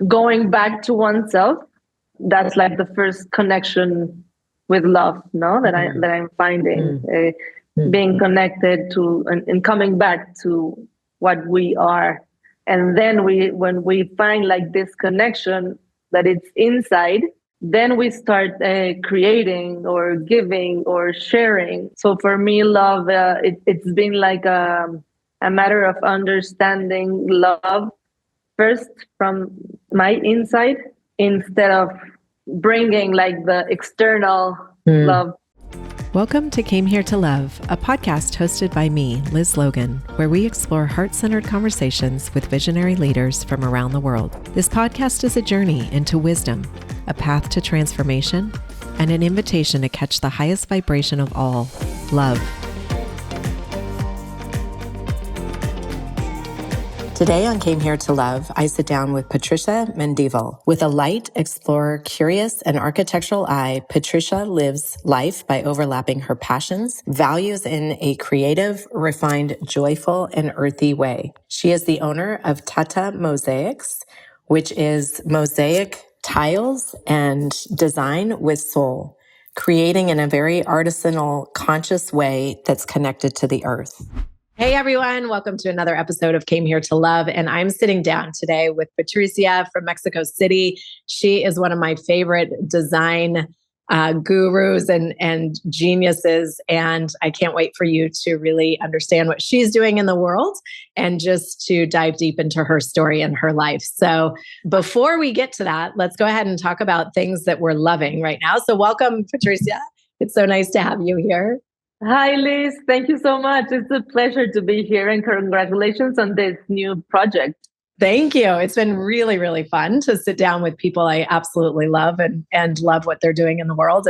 going back to oneself, that's like the first connection with love, no, that I'm finding, being connected to and coming back to what we are. And then when we find like this connection that it's inside, then we start creating or giving or sharing. So for me, love, it's been like a matter of understanding love first from my inside, instead of bringing like the external love. Welcome to Came Here to Love, a podcast hosted by me, Liz Logan, where we explore heart-centered conversations with visionary leaders from around the world. This podcast is a journey into wisdom, a path to transformation, and an invitation to catch the highest vibration of all, love. Today on Came Here to Love, I sit down with Patricia Mendivil. With a light, explorer, curious, and architectural eye, Patricia lives life by overlapping her passions, values in a creative, refined, joyful, and earthy way. She is the owner of Tata Mosaics, which is mosaic tiles and design with soul, creating in a very artisanal, conscious way that's connected to the earth. Hey everyone, welcome to another episode of Came Here to Love. And I'm sitting down today with Patricia from Mexico City. She is one of my favorite design gurus and geniuses. And I can't wait for you to really understand what she's doing in the world and just to dive deep into her story and her life. So before we get to that, let's go ahead and talk about things that we're loving right now. So welcome, Patricia. It's so nice to have you here. Hi, Liz. Thank you so much. It's a pleasure to be here, and congratulations on this new project. Thank you. It's been really, really fun to sit down with people I absolutely love and love what they're doing in the world.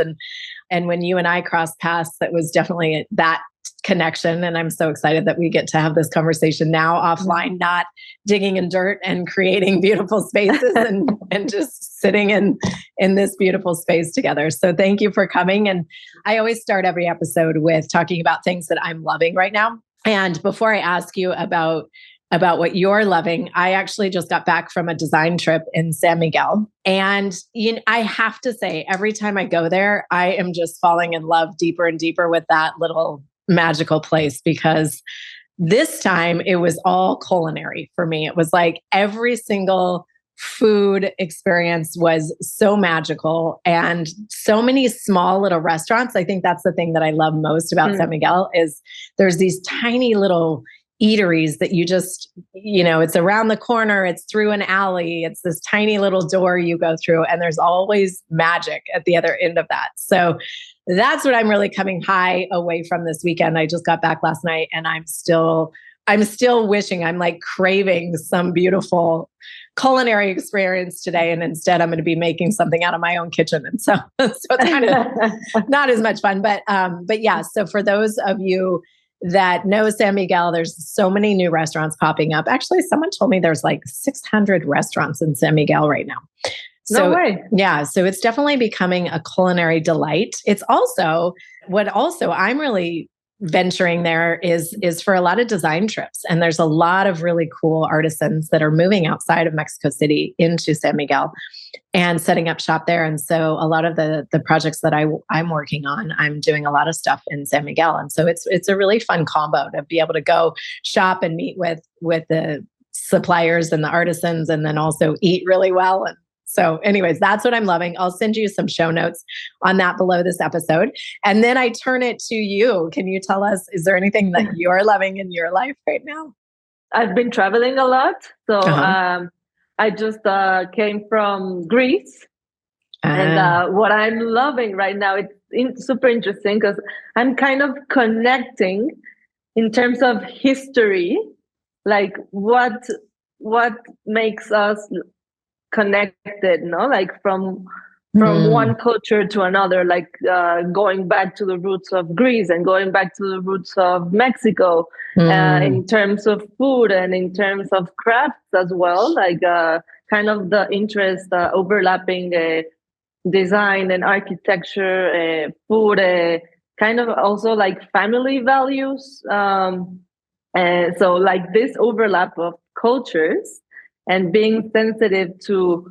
And when you and I crossed paths, that was definitely that connection. And I'm so excited that we get to have this conversation now offline, not digging in dirt and creating beautiful spaces and just sitting in this beautiful space together. So thank you for coming. And I always start every episode with talking about things that I'm loving right now. And before I ask you about what you're loving, I actually just got back from a design trip in San Miguel. And I have to say, every time I go there, I am just falling in love deeper and deeper with that little magical place, because this time it was all culinary for me. It was like every single food experience was so magical, and so many small little restaurants. I think that's the thing that I love most about San Miguel is there's these tiny little eateries that you just, it's around the corner, it's through an alley, it's this tiny little door you go through, and there's always magic at the other end of that. So that's what I'm really coming high away from this weekend. I just got back last night, and I'm still wishing, I'm like craving some beautiful culinary experience today. And instead I'm going to be making something out of my own kitchen. And so it's kind of not as much fun, but yeah. So for those of you that know San Miguel, there's so many new restaurants popping up. Actually, someone told me there's like 600 restaurants in San Miguel right now. No way. Yeah. So it's definitely becoming a culinary delight. It's also I'm really venturing there is for a lot of design trips. And there's a lot of really cool artisans that are moving outside of Mexico City into San Miguel and setting up shop there. And so a lot of the projects that I'm working on, I'm doing a lot of stuff in San Miguel. And so it's a really fun combo to be able to go shop and meet with the suppliers and the artisans, and then also eat really well. And so anyways, that's what I'm loving. I'll send you some show notes on that below this episode. And then I turn it to you. Can you tell us, is there anything that you're loving in your life right now? I've been traveling a lot. So I just came from Greece. And what I'm loving right now, it's super interesting because I'm kind of connecting in terms of history, like what makes us connected, like from one culture to another, like going back to the roots of Greece and going back to the roots of Mexico, in terms of food and in terms of crafts as well, like kind of the interest overlapping design and architecture, food, kind of also like family values. And so like this overlap of cultures. and being sensitive to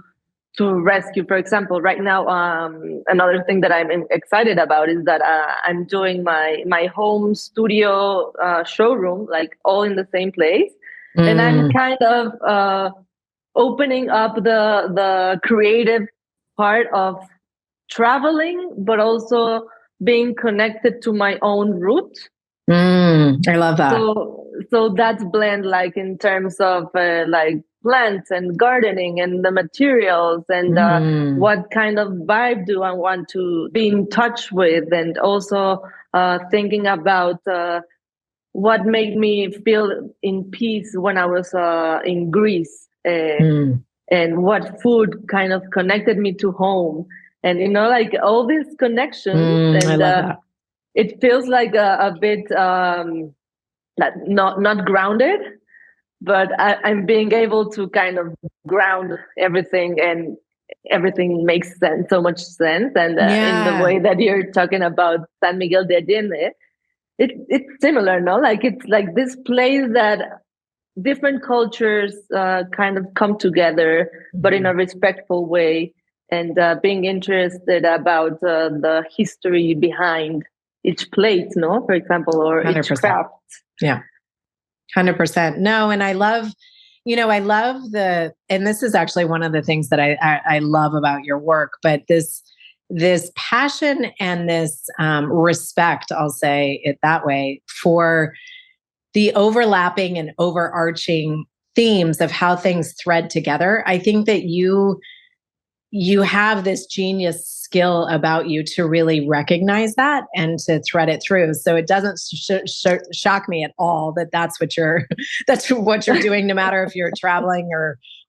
rescue. For example, right now, another thing that I'm excited about is that I'm doing my home studio showroom, like all in the same place. And I'm kind of opening up the creative part of traveling, but also being connected to my own root. I love that. So that's blend, like in terms of like plants and gardening and the materials and what kind of vibe do I want to be in touch with, and also thinking about what made me feel in peace when I was in Greece, and what food kind of connected me to home, and like all these connections. And I love that. It feels like a bit not grounded, but I'm being able to kind of ground everything, and everything makes sense, so much sense. And in the way that you're talking about San Miguel de Allende, it's similar, no? Like it's like this place that different cultures kind of come together, but in a respectful way, and being interested about the history behind each plate, no, for example, or 100%. Each craft. Yeah, 100%. No, and I love and this is actually one of the things that I love about your work, but this passion and this respect, I'll say it that way, for the overlapping and overarching themes of how things thread together. I think that you have this genius skill about you to really recognize that and to thread it through. So it doesn't shock me at all that that's what you're doing, no matter if you're traveling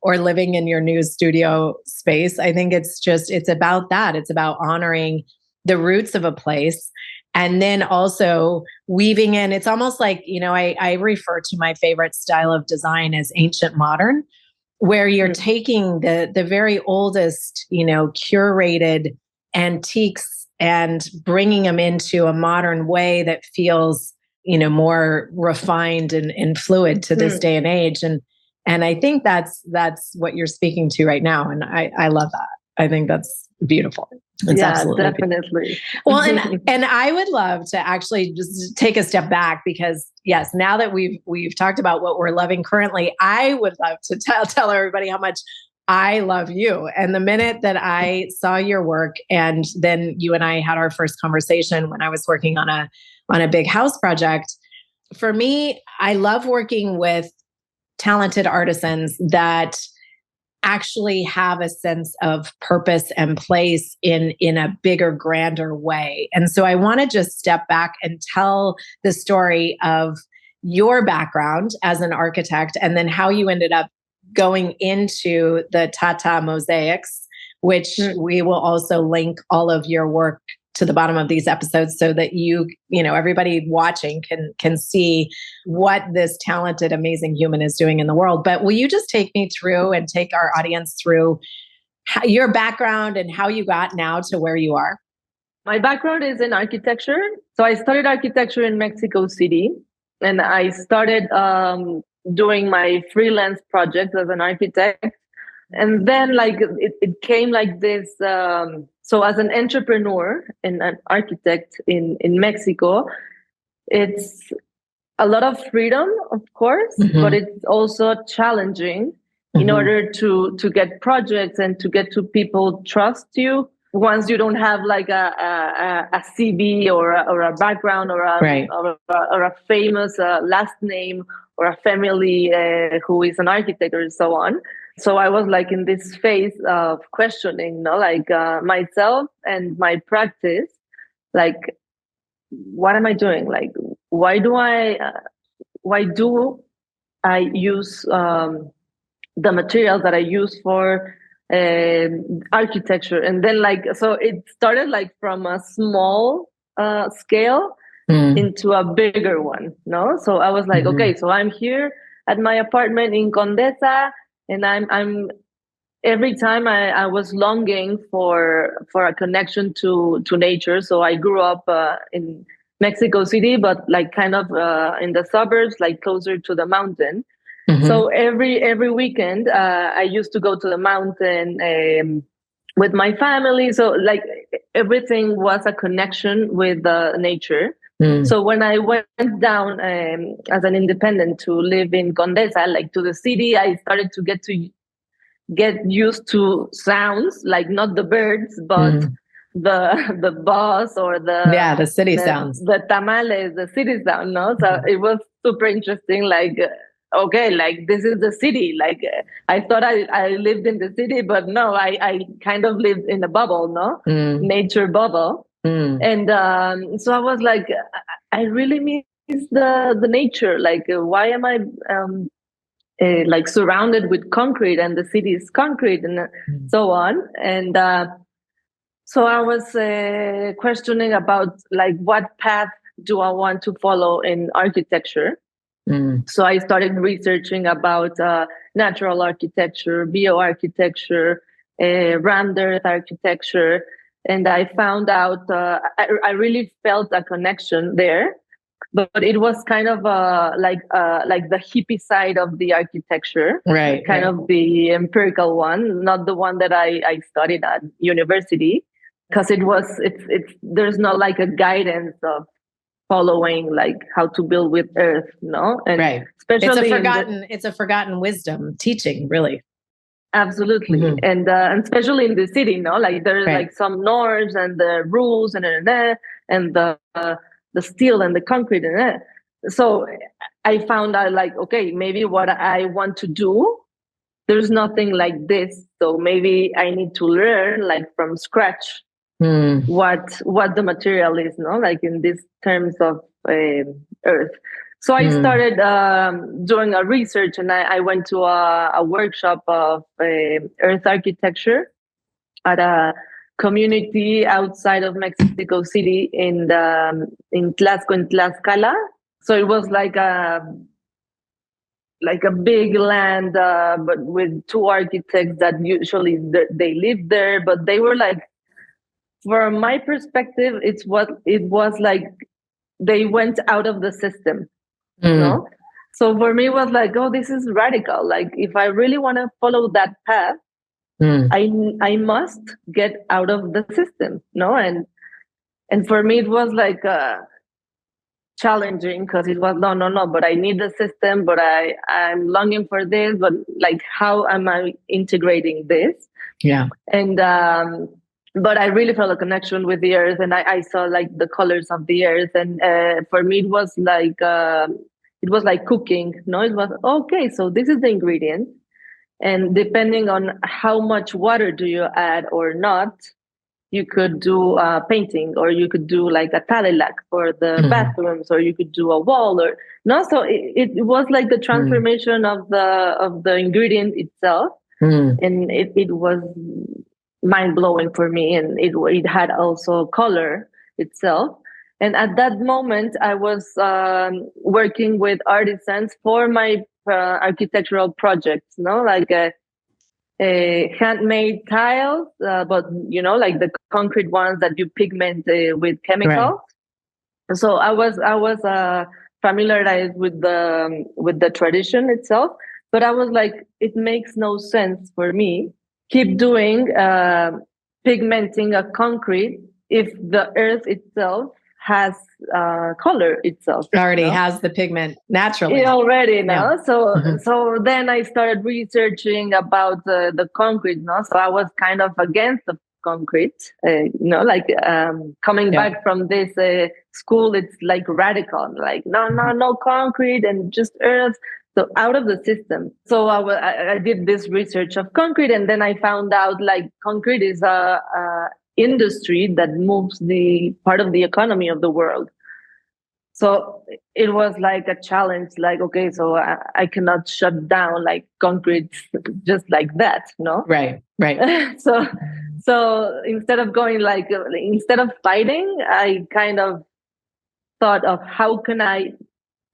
or living in your new studio space. I think it's about that. It's about honoring the roots of a place. And then also weaving in, it's almost like, I refer to my favorite style of design as ancient modern, where you're taking the very oldest, curated antiques and bringing them into a modern way that feels, more refined and fluid to this day and age. And I think that's what you're speaking to right now. And I love that. I think that's beautiful. It's absolutely definitely beautiful. Well, and I would love to actually just take a step back, because yes, now that we've talked about what we're loving currently, I would love to tell everybody how much I love you. And the minute that I saw your work, and then you and I had our first conversation when I was working on a big house project, for me, I love working with talented artisans that actually have a sense of purpose and place in a bigger, grander way. And so I want to just step back and tell the story of your background as an architect, and then how you ended up going into the Tata Mosaics, which we will also link all of your work to the bottom of these episodes, so that everybody watching can see what this talented, amazing human is doing in the world. But will you just take me through and take our audience through your background and how you got now to where you are? My background is in architecture. So I studied architecture in Mexico City, and I started doing my freelance projects as an architect. And then it came like this. So as an entrepreneur and an architect in Mexico, it's a lot of freedom, of course, but it's also challenging in order to get projects and to get to people trust you once you don't have like a CV or a background or a famous last name or a family who is an architect or so on. So I was like in this phase of questioning, myself and my practice, like, what am I doing? Like, why do I use the materials that I use for architecture? And then so it started like from a small scale into a bigger one, no? So I was like, okay, so I'm here at my apartment in Condesa, and I'm every time I was longing for a connection to nature. So I grew up in Mexico City, but like kind of in the suburbs, like closer to the mountain. So every weekend, I used to go to the mountain with my family. So like everything was a connection with nature. So when I went down as an independent to live in Condesa, like to the city, I started to get used to sounds, like not the birds, but the bus or the city sounds, the tamales, the city sound. No, so it was super interesting. Like, okay, like this is the city. Like I thought I lived in the city, but no, I kind of lived in a bubble, no, nature bubble. And so I was like, I really miss the nature. Like, why am I like surrounded with concrete, and the city is concrete, and so on. And so I was questioning about like what path do I want to follow in architecture. So I started researching about natural architecture, bioarchitecture, rammed earth architecture, and I found out I really felt a connection there. But it was kind of like the hippie side of the architecture, right? Kind of the empirical one, not the one that I studied at university, because it's there's not like a guidance of following like how to build with earth, no? And right. Especially it's a forgotten wisdom teaching, really. Absolutely. And especially in the city, no? Like there's like some norms and the rules and the steel and the concrete and that. So I found out like, okay, maybe what I want to do, there's nothing like this. So maybe I need to learn like from scratch what the material is, no? Like in these terms of earth. So I started doing a research, and I went to a workshop of earth architecture at a community outside of Mexico City in Tlaxcala. So it was like a big land, but with two architects that usually they lived there, but they were like, from my perspective, it was like they went out of the system. No? So for me, it was like, oh, this is radical. Like, if I really want to follow that path, I must get out of the system. No, and for me, it was like challenging, because it was no, but I need the system, but I'm longing for this, but like, how am I integrating this? Yeah, and but I really felt a connection with the earth, and I saw like the colors of the earth, and for me, it was like cooking. No, it was okay. So this is the ingredient, and depending on how much water do you add or not, you could do painting, or you could do like a talilac for the bathrooms, or you could do a wall, or no. So it was like the transformation of the ingredient itself, and it was mind blowing for me, and it had also color itself. And at that moment, I was working with artisans for my architectural projects, no, like handmade tiles, but like the concrete ones that you pigment with chemicals. Right. So I was familiarized with the tradition itself, but I was like, it makes no sense for me keep doing pigmenting a concrete if the earth itself has color itself. It already has the pigment naturally. It already, no? Yeah. So then I started researching about the concrete, no? So I was kind of against the concrete, like coming back from this school, it's like radical, like no concrete and just earth. So out of the system. So I did this research of concrete, and then I found out like concrete is a industry that moves the part of the economy of the world. So it was like a challenge, like, okay, so I cannot shut down like concrete just like that, no? Right. So instead of fighting, I kind of thought of how can I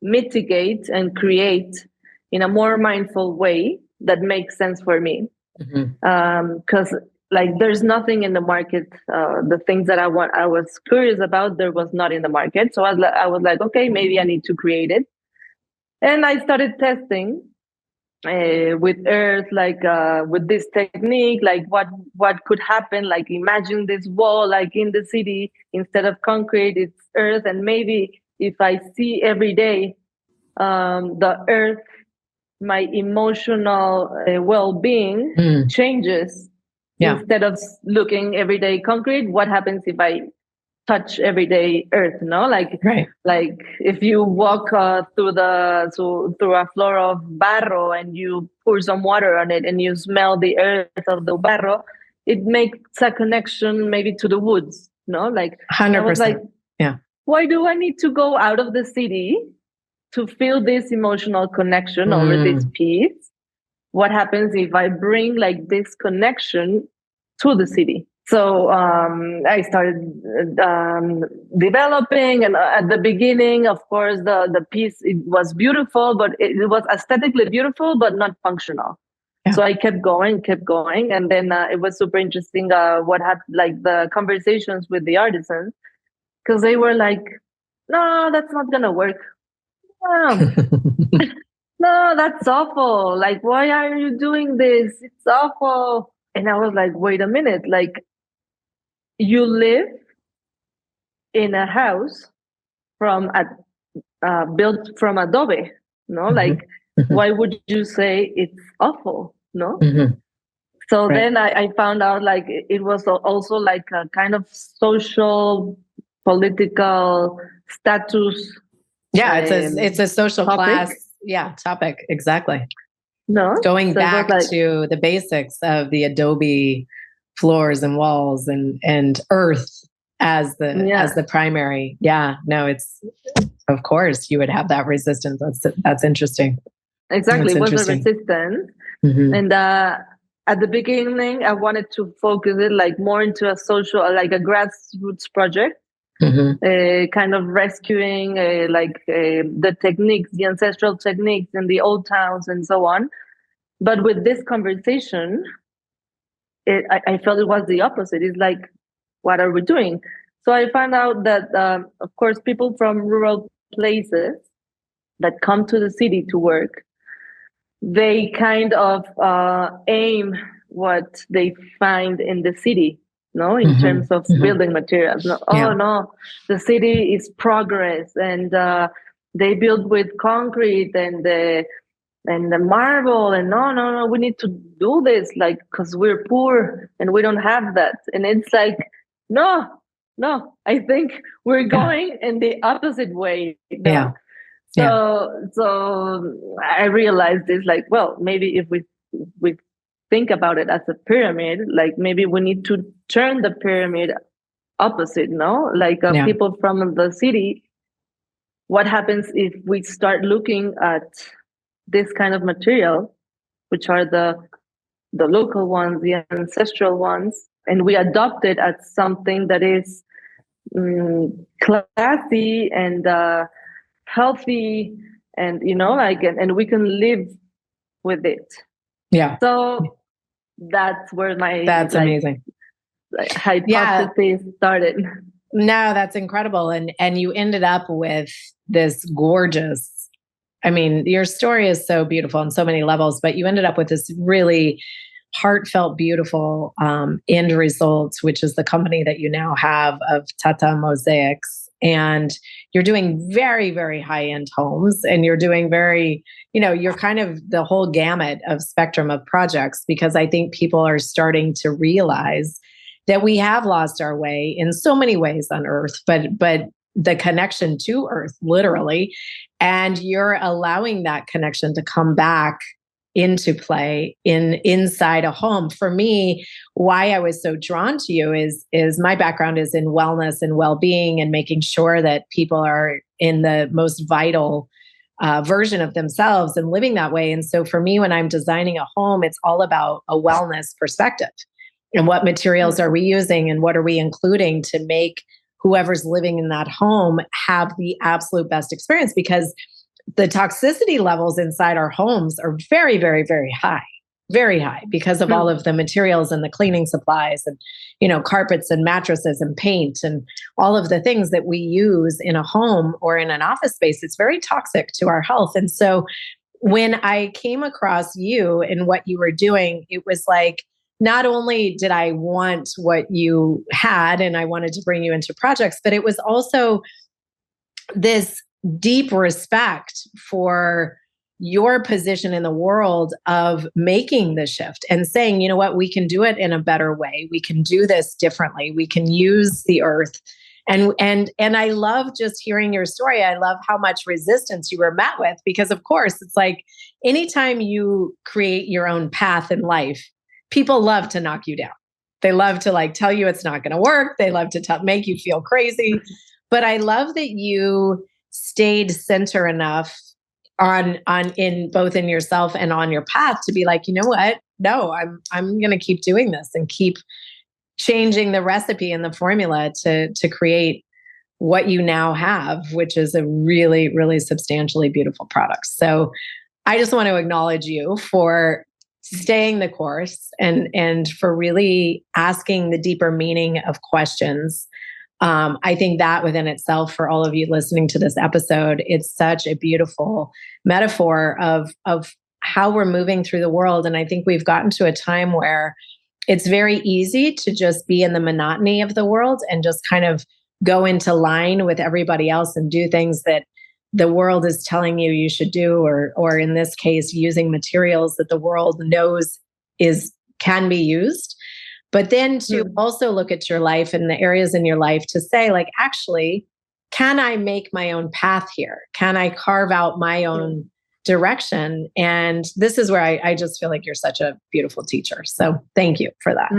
mitigate and create in a more mindful way that makes sense for me. Because like there's nothing in the market. The things that I was curious about, there was not in the market. So I was like, okay, maybe I need to create it. And I started testing. with earth, like with this technique, like what could happen, like imagine this wall like in the city, instead of concrete it's earth, and maybe if I see every day the earth, my emotional well-being changes. Instead of looking every day concrete, what happens if I touch everyday earth? Like if you walk through a floor of barro and you pour some water on it and you smell the earth of the barro, it makes a connection maybe to the woods. Like 100%. I was like, why do I need to go out of the city to feel this emotional connection over this piece? What happens if I bring like this connection to the city? So I started developing, and at the beginning, of course, the piece, it was beautiful, but it was aesthetically beautiful, but not functional. So I kept going, and then it was super interesting what had like the conversations with the artisans, because they were like, "No, that's not gonna work. No, that's awful. Like, why are you doing this? It's awful." And I was like, wait a minute, like, you live in a house built from adobe, like, why would you say it's awful? So then I found out like it was also like a kind of social, political status. It's a social topic. Class topic, exactly. Going back to the basics of the adobe floors and walls and earth as the primary. It's, of course you would have that resistance. That's interesting. Exactly. It was a resistance. And at the beginning I wanted to focus it like more into a social, like a grassroots project. Kind of rescuing the techniques, the ancestral techniques in the old towns and so on. But with this conversation, I felt it was the opposite. It's like, what are we doing? So I found out that, of course, people from rural places that come to the city to work, they kind of aim what they find in the city. In terms of building materials. No, the city is progress, and they build with concrete and the marble, and no, we need to do this, like, because we're poor and we don't have that. And it's like, no, I think we're going in the opposite way. So I realized this, like, well, maybe if we think about it as a pyramid, like maybe we need to turn the pyramid opposite, like people from the city. What happens if we start looking at this kind of material, which are the local ones, the ancestral ones, and we adopt it as something that is classy and healthy, and and we can live with it. So that's where that's amazing hypothesis started. No, that's incredible. And you ended up with this gorgeous, I mean, your story is so beautiful on so many levels, but you ended up with this really heartfelt, beautiful end result, which is the company that you now have of Tata Mosaics. And you're doing very, very high-end homes, and you're doing very, you're kind of the whole gamut of spectrum of projects, because I think people are starting to realize that we have lost our way in so many ways on Earth, but the connection to Earth, literally, and you're allowing that connection to come back into play inside a home. For me, why I was so drawn to you is my background is in wellness and well-being, and making sure that people are in the most vital version of themselves and living that way. And so for me, when I'm designing a home, it's all about a wellness perspective. And what materials are we using, and what are we including to make whoever's living in that home have the absolute best experience? Because the toxicity levels inside our homes are very, very, very high because of all of the materials and the cleaning supplies and, carpets and mattresses and paint and all of the things that we use in a home or in an office space. It's very toxic to our health. And so when I came across you and what you were doing, it was like, not only did I want what you had and I wanted to bring you into projects, but it was also this deep respect for your position in the world of making the shift and saying, you know what, we can do it in a better way. We can do this differently. We can use the earth. And I love just hearing your story. I love how much resistance you were met with, because of course it's like anytime you create your own path in life, people love to knock you down. They love to like tell you it's not going to work. They love to make you feel crazy. But I love that you stayed center enough on in both in yourself and on your path to be like, you know what? No, I'm going to keep doing this and keep changing the recipe and the formula to create what you now have, which is a really, really substantially beautiful product. So I just want to acknowledge you for staying the course and for really asking the deeper meaning of questions. I think that within itself, for all of you listening to this episode, it's such a beautiful metaphor of how we're moving through the world. And I think we've gotten to a time where it's very easy to just be in the monotony of the world and just kind of go into line with everybody else and do things that the world is telling you should do, or in this case, using materials that the world knows can be used. But then to also look at your life and the areas in your life to say, like, actually, can I make my own path here? Can I carve out my own direction? And this is where I just feel like you're such a beautiful teacher. So thank you for that.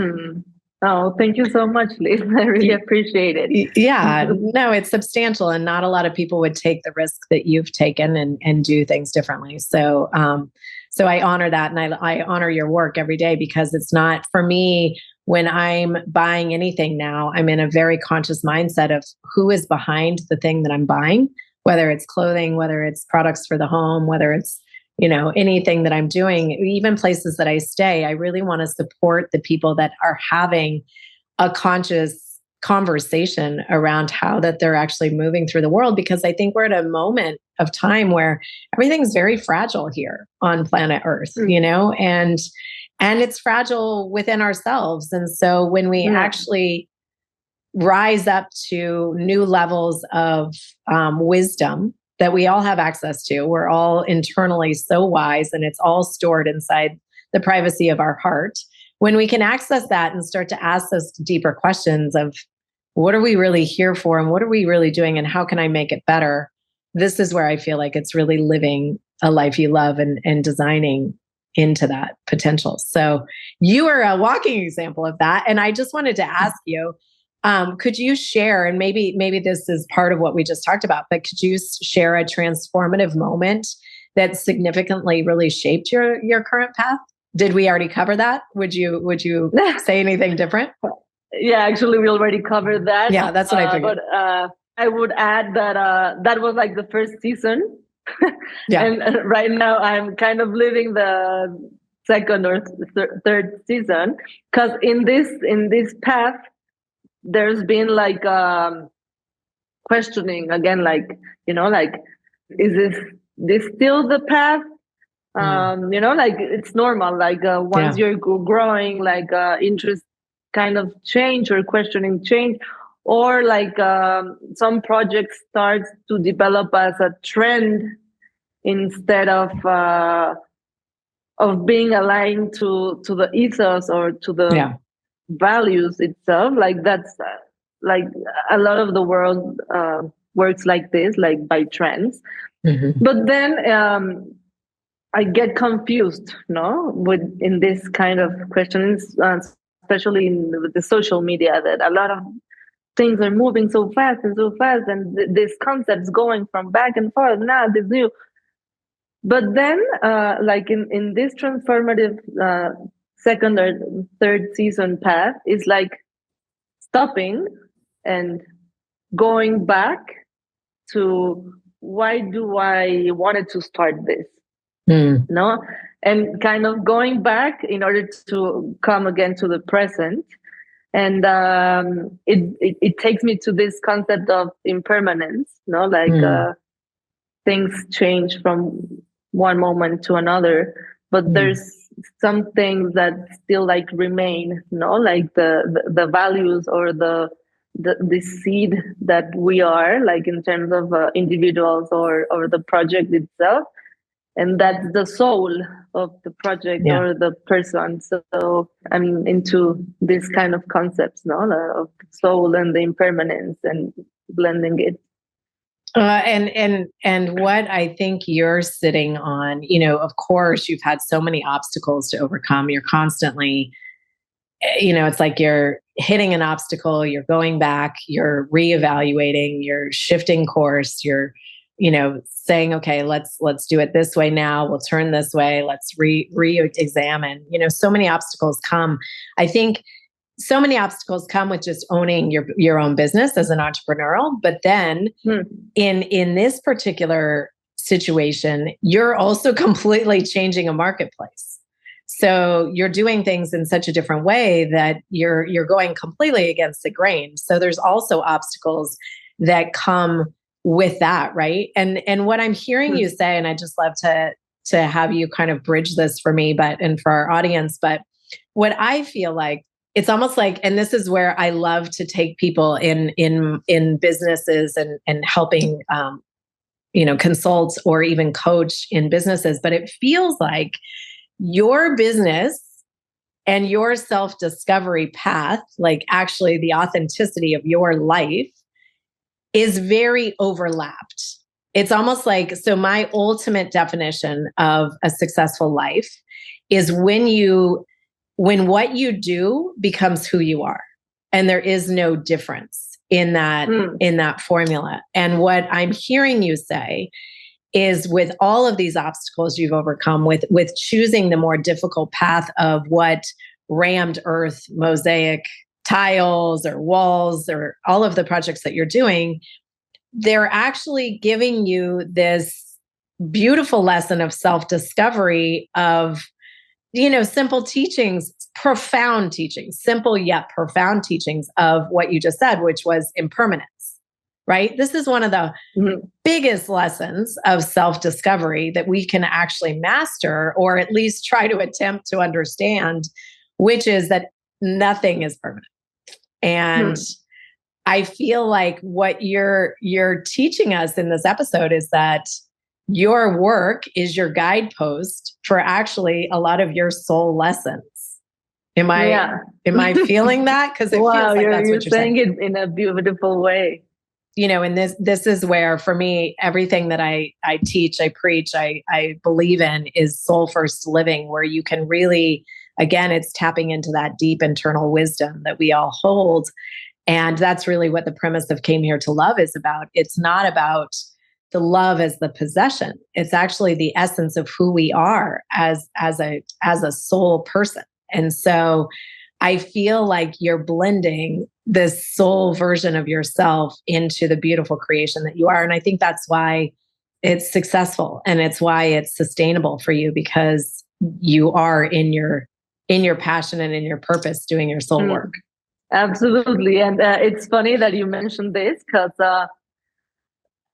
Oh, thank you so much, Liz. I really appreciate it. Yeah, no, it's substantial, and not a lot of people would take the risk that you've taken and do things differently. So, so I honor that, and I honor your work every day, because it's not, for me, when I'm buying anything now, I'm in a very conscious mindset of who is behind the thing that I'm buying, whether it's clothing, whether it's products for the home, whether it's, you know, anything that I'm doing, even places that I stay. I really want to support the people that are having a conscious conversation around how that they're actually moving through the world, because I think we're at a moment of time where everything's very fragile here on planet Earth, you know, and it's fragile within ourselves. And so when we actually rise up to new levels of wisdom that we all have access to, we're all internally so wise, and it's all stored inside the privacy of our heart. When we can access that and start to ask those deeper questions of what are we really here for, and what are we really doing, and how can I make it better? This is where I feel like it's really living a life you love and designing into that potential. So you are a walking example of that. And I just wanted to ask you, could you share, and maybe this is part of what we just talked about, but could you share a transformative moment that significantly really shaped your current path? Did we already cover that? Would you say anything different? Yeah, actually, we already covered that. Yeah, that's what I figured. But I would add that that was like the first season. Yeah. And right now I'm kind of living the second or third season, because in this path there's been like questioning again, like, you know, like, is this still the path? You know, like, it's normal, like once you're growing, like interest kind of change or questioning change, or like some projects start to develop as a trend instead of being aligned to the ethos or to the values itself. Like that's like a lot of the world works like this, like by trends. But then I get confused, no, in this kind of questions, especially with the social media, that a lot of things are moving so fast, and this concept's going from back and forth. Now this new, but then like in this transformative second or third season path, is like stopping and going back to, why do I wanted to start this? No, and kind of going back in order to come again to the present. And it takes me to this concept of impermanence, no, like things change from one moment to another, but there's some things that still like remain, like the values or the seed that we are, like in terms of individuals or the project itself, and that's the soul of the project or the person. So I'm into this kind of concepts, of the soul and the impermanence and blending it. And what I think you're sitting on, of course, you've had so many obstacles to overcome. You're constantly, it's like you're hitting an obstacle, you're going back, you're reevaluating, you're shifting course, you're, saying, okay, let's do it this way now. We'll turn this way. Let's re-examine. So many obstacles come. I think so many obstacles come with just owning your own business as an entrepreneurial. But then in this particular situation, you're also completely changing a marketplace. So you're doing things in such a different way that you're going completely against the grain. So there's also obstacles that come with that, right? And what I'm hearing you say, and I just love to have you kind of bridge this for me, and for our audience, but what I feel like, it's almost like, and this is where I love to take people in businesses and helping, consult or even coach in businesses, but it feels like your business and your self-discovery path, like actually the authenticity of your life, is very overlapped. It's almost like, so my ultimate definition of a successful life is when what you do becomes who you are, and there is no difference in that formula. And what I'm hearing you say is, with all of these obstacles you've overcome, with choosing the more difficult path of what rammed earth, mosaic tiles or walls or all of the projects that you're doing, they're actually giving you this beautiful lesson of self-discovery of, simple teachings, profound teachings, simple yet profound teachings of what you just said, which was impermanence, right? This is one of the biggest lessons of self-discovery that we can actually master, or at least try to attempt to understand, which is that nothing is permanent. And I feel like what you're teaching us in this episode is that your work is your guidepost for actually a lot of your soul lessons. Am I feeling that? Because it feels like that's what you're saying. It in a beautiful way. And this is where, for me, everything that I teach, I preach, I believe in is soul first living, where you can really, again, it's tapping into that deep internal wisdom that we all hold. And that's really what the premise of Came Here to Love is about. It's not about the love as the possession. It's actually the essence of who we are as a soul person. And so I feel like you're blending this soul version of yourself into the beautiful creation that you are. And I think that's why it's successful, and it's why it's sustainable for you, because you are in your passion and in your purpose doing your soul work. Absolutely. And it's funny that you mentioned this, because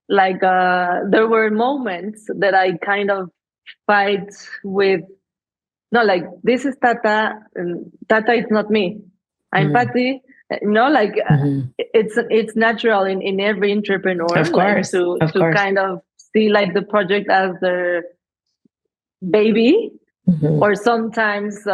there were moments that I kind of fight with, this is Tata, and Tata is not me. I'm Patti. It's natural in every entrepreneur, of course, to kind of see the project as their baby, or sometimes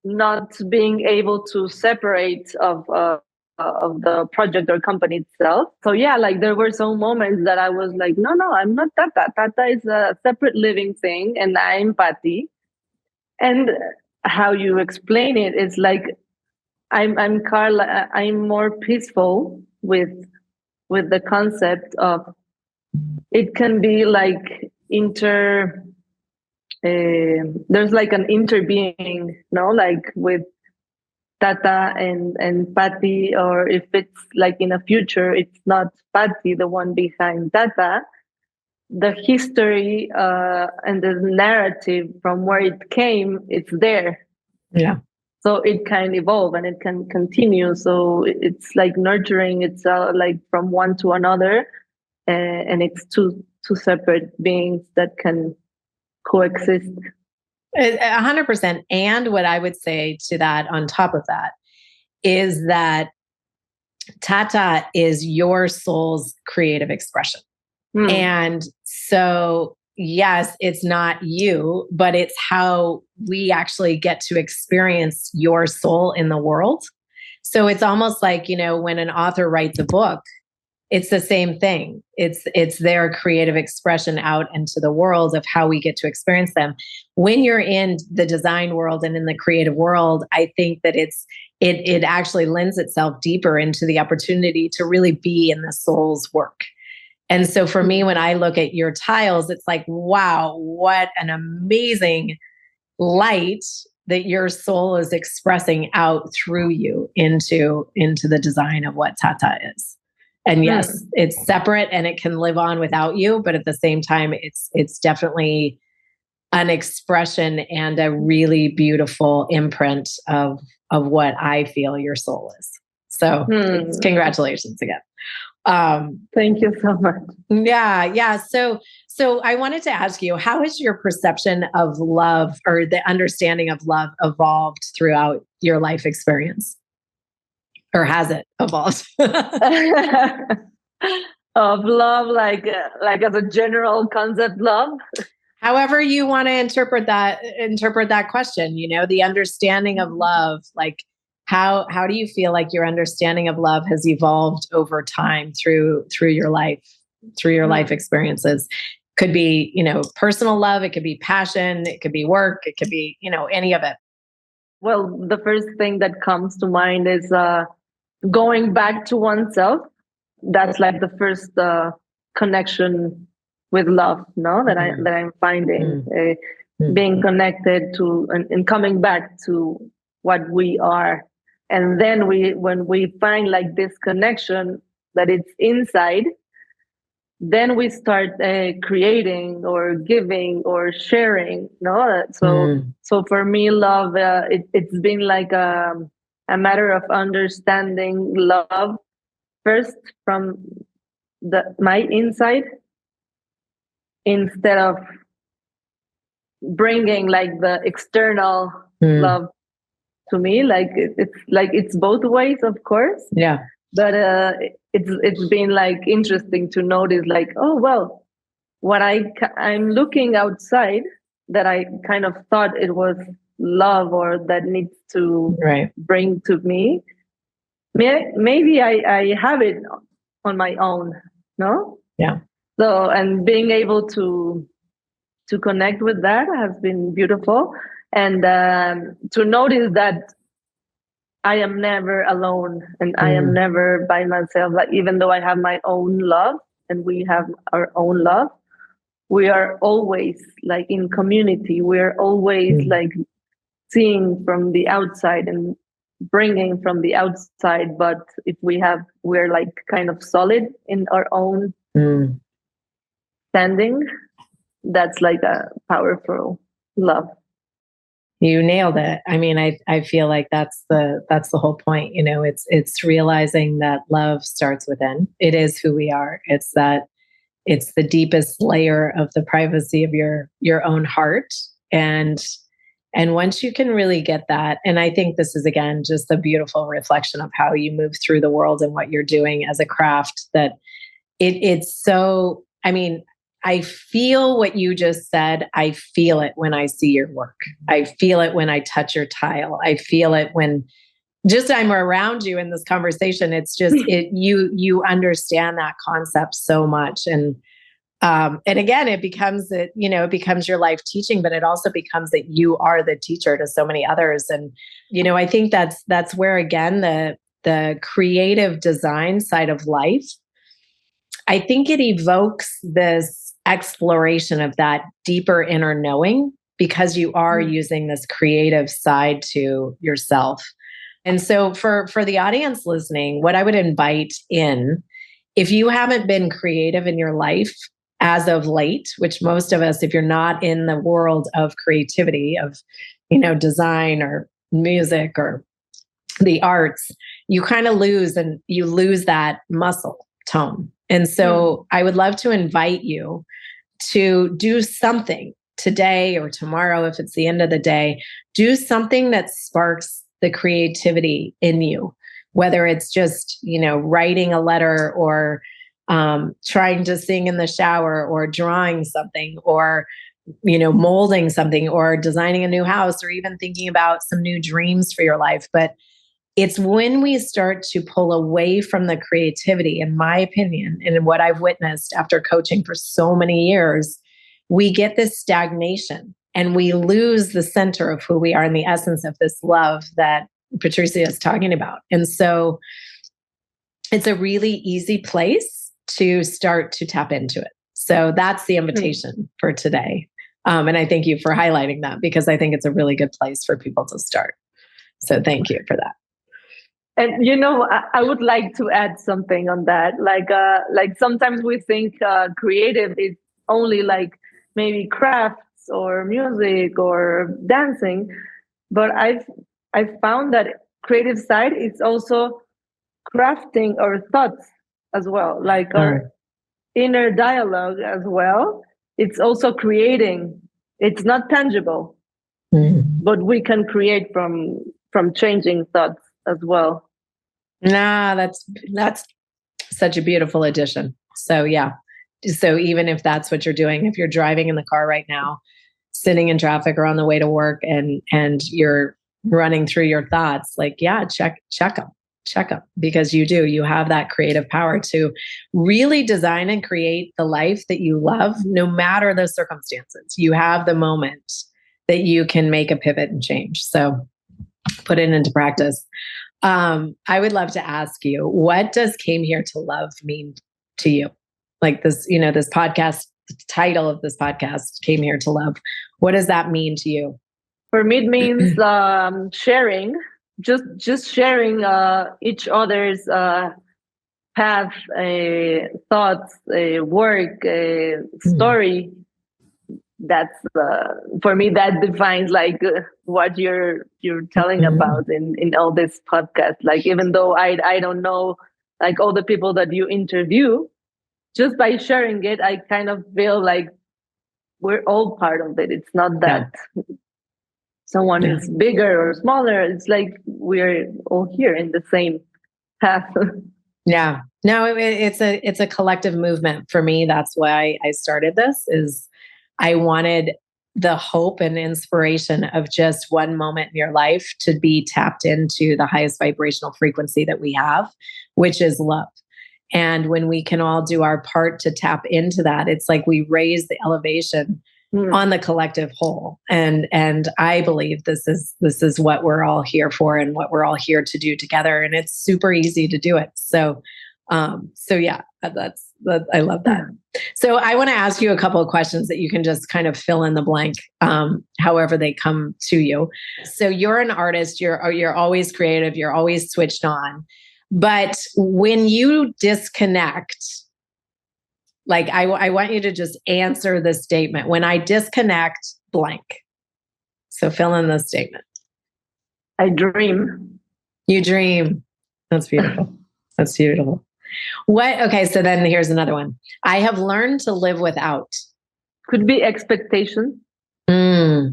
not being able to separate of the project or company itself. So there were some moments that I was like, no, I'm not Tata. Tata is a separate living thing, and I'm Patti. And how you explain it is like, I'm Carla. I'm more peaceful with the concept of it can be like there's like an interbeing, with Tata and Patti, or if it's like in a future, it's not Patti, the one behind Tata. The history and the narrative from where it came, it's there. Yeah. So it can evolve and it can continue. So it's like nurturing itself, like from one to another, and it's two separate beings that can coexist. 100%. And what I would say to that, on top of that, is that Tata is your soul's creative expression. And so, yes, it's not you, but it's how we actually get to experience your soul in the world. So it's almost like, when an author writes a book, it's the same thing. It's their creative expression out into the world of how we get to experience them. When you're in the design world and in the creative world, I think that it actually lends itself deeper into the opportunity to really be in the soul's work. And so for me, when I look at your tiles, it's like, wow, what an amazing light that your soul is expressing out through you into the design of what Tata is. And yes, it's separate and it can live on without you, but at the same time, it's definitely an expression and a really beautiful imprint of what I feel your soul is. So congratulations again. Thank you so much. Yeah. So I wanted to ask you, how has your perception of love or the understanding of love evolved throughout your life experience? Or has it evolved? Of love, like as a general concept, love. However you want to interpret that question, the understanding of love, like how do you feel like your understanding of love has evolved over time through your life experiences? Could be, personal love, it could be passion, it could be work, it could be, any of it. Well, the first thing that comes to mind is going back to oneself. That's like the first connection with love, that I'm finding, being connected to and coming back to what we are. And then when we find like this connection that it's inside, then we start creating or giving or sharing. So for me, love, it's been like a matter of understanding love first from my inside, instead of bringing like the external love to me. Like it's both ways, of course. Yeah. But it's been like interesting to notice, like, oh well, what I'm looking outside that I kind of thought it was love or that needs to bring to me. Maybe I have it on my own, no? Yeah. So, and being able to connect with that has been beautiful. And to notice that I am never alone and I am never by myself. Like, even though I have my own love and we have our own love, we are always like in community. We're always like seeing from the outside and bringing from the outside. But if we're like kind of solid in our own standing, that's like a powerful love. You nailed it. I mean, I feel like that's the whole point. It's realizing that love starts within. It is who we are. It's the deepest layer of the privacy of your own heart. And once you can really get that, and I think this is, again, just a beautiful reflection of how you move through the world and what you're doing as a craft, that it's so, I mean, I feel what you just said. I feel it when I see your work. I feel it when I touch your tile. I feel it when just I'm around you in this conversation. It's just you understand that concept so much. And again, it becomes your life teaching, but it also becomes that you are the teacher to so many others. And, I think that's where, again, the creative design side of life, I think it evokes this exploration of that deeper inner knowing, because you are using this creative side to yourself. And so for the audience listening, what I would invite in, if you haven't been creative in your life as of late, which most of us, if you're not in the world of creativity, of, design or music or the arts, you kind of lose that muscle tone. And so I would love to invite you to do something today or tomorrow, if it's the end of the day, do something that sparks the creativity in you, whether it's just, writing a letter or trying to sing in the shower or drawing something or, molding something or designing a new house or even thinking about some new dreams for your life. But it's when we start to pull away from the creativity, in my opinion, and what I've witnessed after coaching for so many years, we get this stagnation and we lose the center of who we are and the essence of this love that Patricia is talking about. And so it's a really easy place to start to tap into it. So that's the invitation for today. And I thank you for highlighting that because I think it's a really good place for people to start. So thank you for that. And I would like to add something on that. Like sometimes we think creative is only like maybe crafts or music or dancing, but I've found that creative side is also crafting our thoughts as well, like our inner dialogue as well. It's also creating. It's not tangible, but we can create from changing thoughts as well. That's such a beautiful addition. So yeah. So even if that's what you're doing, if you're driving in the car right now, sitting in traffic or on the way to work and you're running through your thoughts, like, check them because you have that creative power to really design and create the life that you love, no matter the circumstances. You have the moment that you can make a pivot and change. So put it into practice. I would love to ask you, what does Came Here to Love mean to you? Like this, this podcast, the title of this podcast, Came Here to Love. What does that mean to you? For me, it means sharing, just sharing each other's path, thoughts, work, story. That's for me, that defines like what you're telling about in all this podcast. Like, even though I don't know like all the people that you interview, just by sharing it, I kind of feel like we're all part of it. It's not that someone is bigger or smaller. It's like we're all here in the same path. Yeah. No, it's a collective movement for me. That's why I started this. Is I wanted the hope and inspiration of just one moment in your life to be tapped into the highest vibrational frequency that we have, which is love. And when we can all do our part to tap into that, it's like we raise the elevation on the collective whole. And I believe this is what we're all here for and what we're all here to do together. And it's super easy to do it. So yeah, I love that. So I want to ask you a couple of questions that you can just kind of fill in the blank, however they come to you. So you're an artist, you're always creative, you're always switched on. But when you disconnect, like I want you to just answer this statement. When I disconnect, blank. So fill in the statement. I dream. You dream. That's beautiful. That's beautiful. Okay, so then here's another one. I have learned to live without. Could be expectation. Wow,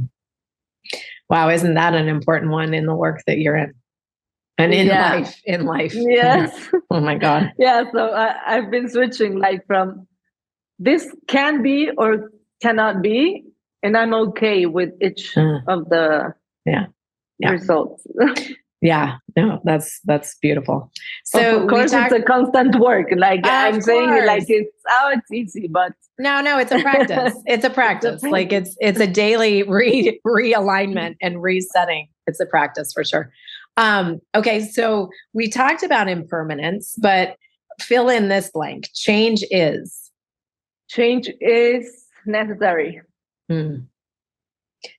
isn't that an important one in the work that you're in? And in life. Yes. Oh my God. Yeah. So I've been switching like from this can be or cannot be, and I'm okay with each of the results. Yeah, no, that's beautiful. So of course, it's a constant work. Like I'm saying, like it's easy, but no, it's a practice. It's a practice. Like it's a daily realignment and resetting. It's a practice for sure. Okay, so we talked about impermanence, but fill in this blank. Change is necessary.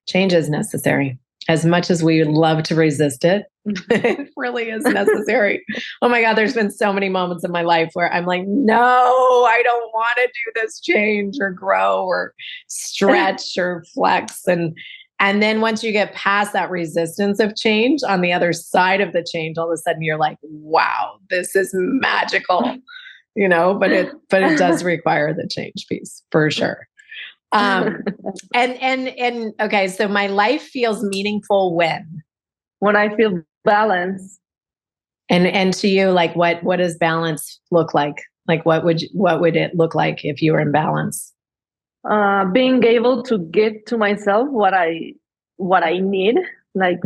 Change is necessary. As much as we would love to resist it, it really is necessary. Oh my God, there's been so many moments in my life where I'm like, no, I don't want to do this change or grow or stretch or flex. And then once you get past that resistance of change, on the other side of the change, all of a sudden you're like, wow, this is magical, but it does require the change piece for sure. And okay, so my life feels meaningful when I feel balanced. And to you, like what does balance look like? Like what would it look like if you were in balance? Being able to give to myself what I need, like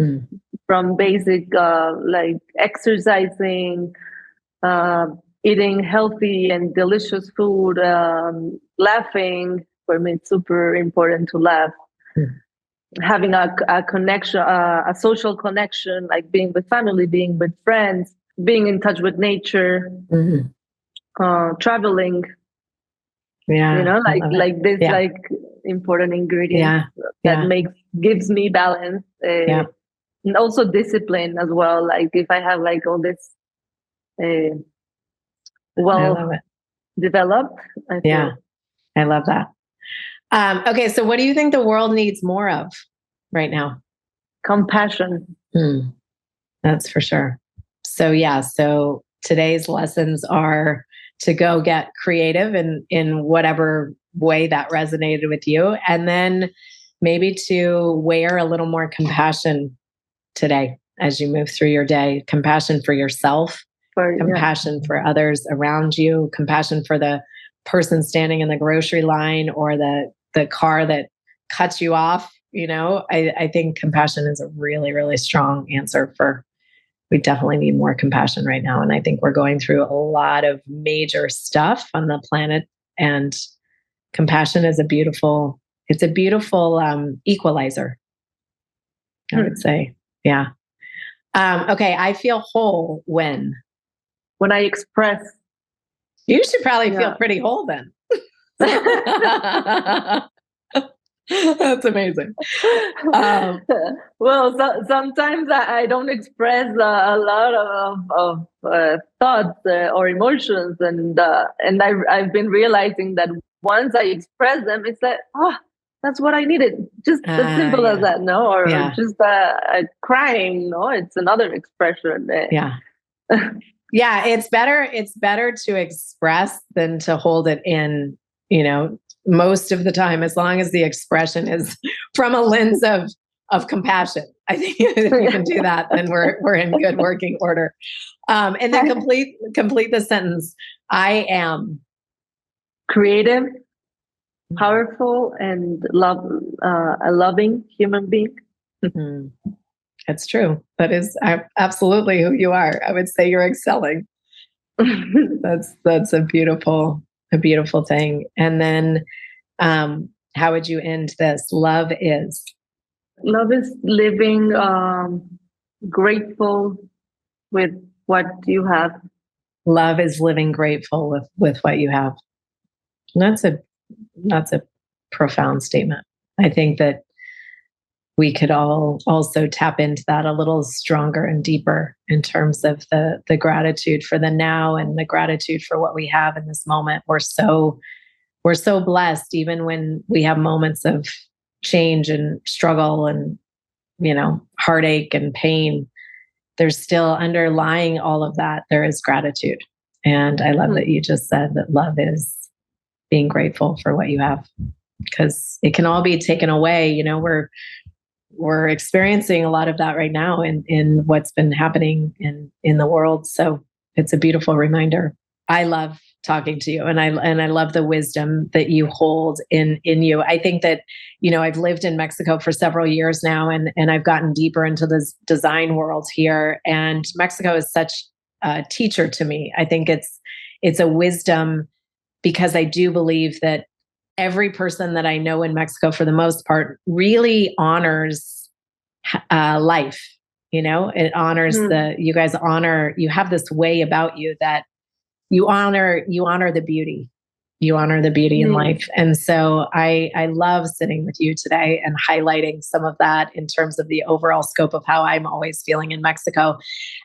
from basic like exercising, eating healthy and delicious food, laughing. For me, it's super important to laugh. Having a connection, a social connection, like being with family, being with friends, being in touch with nature, traveling. Yeah, like this, like important ingredients that gives me balance. And also discipline as well. Like if I have like all this well developed, I love that. Okay, so what do you think the world needs more of right now? Compassion. That's for sure. So today's lessons are to go get creative in whatever way that resonated with you, and then maybe to wear a little more compassion today as you move through your day. Compassion for yourself, compassion for others around you, compassion for the person standing in the grocery line or the car that cuts you off. I think compassion is a really, really strong answer we definitely need more compassion right now. And I think we're going through a lot of major stuff on the planet, and compassion is a beautiful equalizer, I would say. Yeah. Okay. I feel whole when I express. You should probably feel pretty whole then. That's amazing. Well, sometimes I don't express a lot of thoughts or emotions, and I've been realizing that once I express them, it's like, oh, that's what I needed. Just as simple as that, no? Or just crying, no? It's another expression. Yeah, it's better to express than to hold it in, most of the time, as long as the expression is from a lens of compassion. I think if you can do that, then we're in good working order. And then complete the sentence. I am creative, powerful, and a loving human being. That's true. That is absolutely who you are. I would say you're excelling. That's a beautiful thing. And then how would you end this? Love is living grateful with what you have. Love is living grateful with what you have. And that's a profound statement. I think that we could all also tap into that a little stronger and deeper in terms of the gratitude for the now and the gratitude for what we have in this moment. We're so blessed, even when we have moments of change and struggle and, heartache and pain. There's still underlying all of that, there is gratitude. And I love that you just said that love is being grateful for what you have, because it can all be taken away. We're experiencing a lot of that right now in what's been happening in the world. So it's a beautiful reminder. I love talking to you, and I love the wisdom that you hold in you. I think that, I've lived in Mexico for several years now, and I've gotten deeper into this design world here. And Mexico is such a teacher to me. I think it's a wisdom, because I do believe that every person that I know in Mexico, for the most part, really honors life. It honors you guys honor, you have this way about you that you honor the beauty. You honor the beauty in life. And so I love sitting with you today and highlighting some of that in terms of the overall scope of how I'm always feeling in Mexico.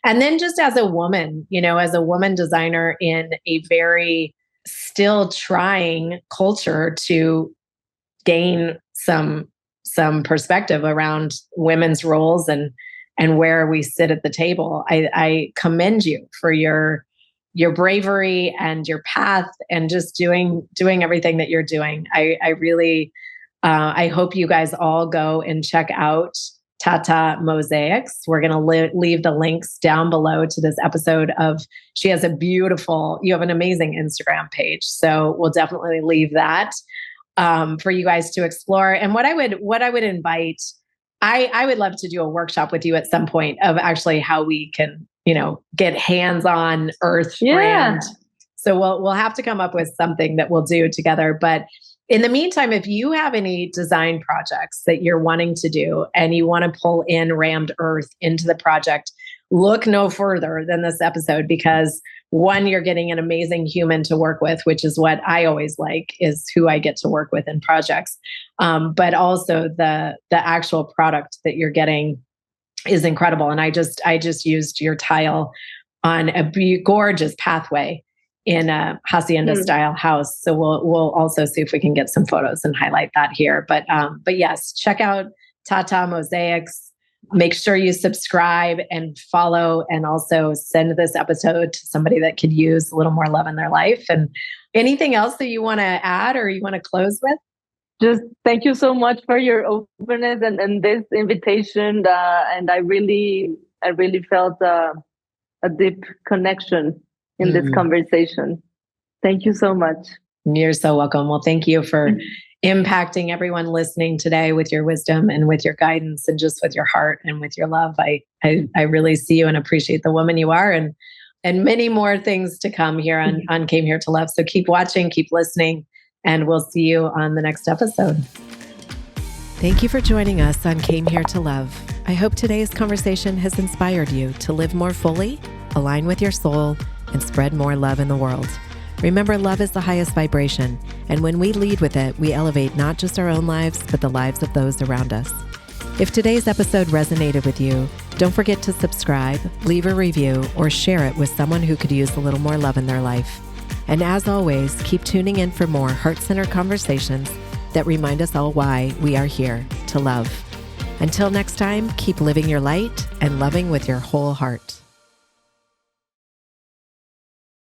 And then just as a woman, as a woman designer in a very still trying culture to gain some perspective around women's roles and where we sit at the table. I commend you for your bravery and your path and just doing everything that you're doing. I really I hope you guys all go and check out Tata Mosaics. We're going to leave the links down below to this episode she has you have an amazing Instagram page. So we'll definitely leave that for you guys to explore. And what I would invite, I would love to do a workshop with you at some point of actually how we can, get hands-on earth brand. So we'll have to come up with something that we'll do together. But in the meantime, if you have any design projects that you're wanting to do and you want to pull in Rammed Earth into the project, look no further than this episode, because one, you're getting an amazing human to work with, which is what I always like, is who I get to work with in projects. But also the actual product that you're getting is incredible. And I just used your tile on a gorgeous pathway in a hacienda style house. So we'll also see if we can get some photos and highlight that here. But yes, check out Tata Mosaics. Make sure you subscribe and follow, and also send this episode to somebody that could use a little more love in their life. And anything else that you want to add or you want to close with? Just thank you so much for your openness and this invitation. And I really felt a deep connection in this conversation. Thank you so much. You're so welcome. Well, thank you for impacting everyone listening today with your wisdom and with your guidance and just with your heart and with your love. I really see you and appreciate the woman you are, and many more things to come here on Came Here to Love. So keep watching, keep listening, and we'll see you on the next episode. Thank you for joining us on Came Here to Love. I hope today's conversation has inspired you to live more fully, align with your soul, and spread more love in the world. Remember, love is the highest vibration, and when we lead with it, we elevate not just our own lives, but the lives of those around us. If today's episode resonated with you, don't forget to subscribe, leave a review, or share it with someone who could use a little more love in their life. And as always, keep tuning in for more heart-centered conversations that remind us all why we are here to love. Until next time, keep living your light and loving with your whole heart.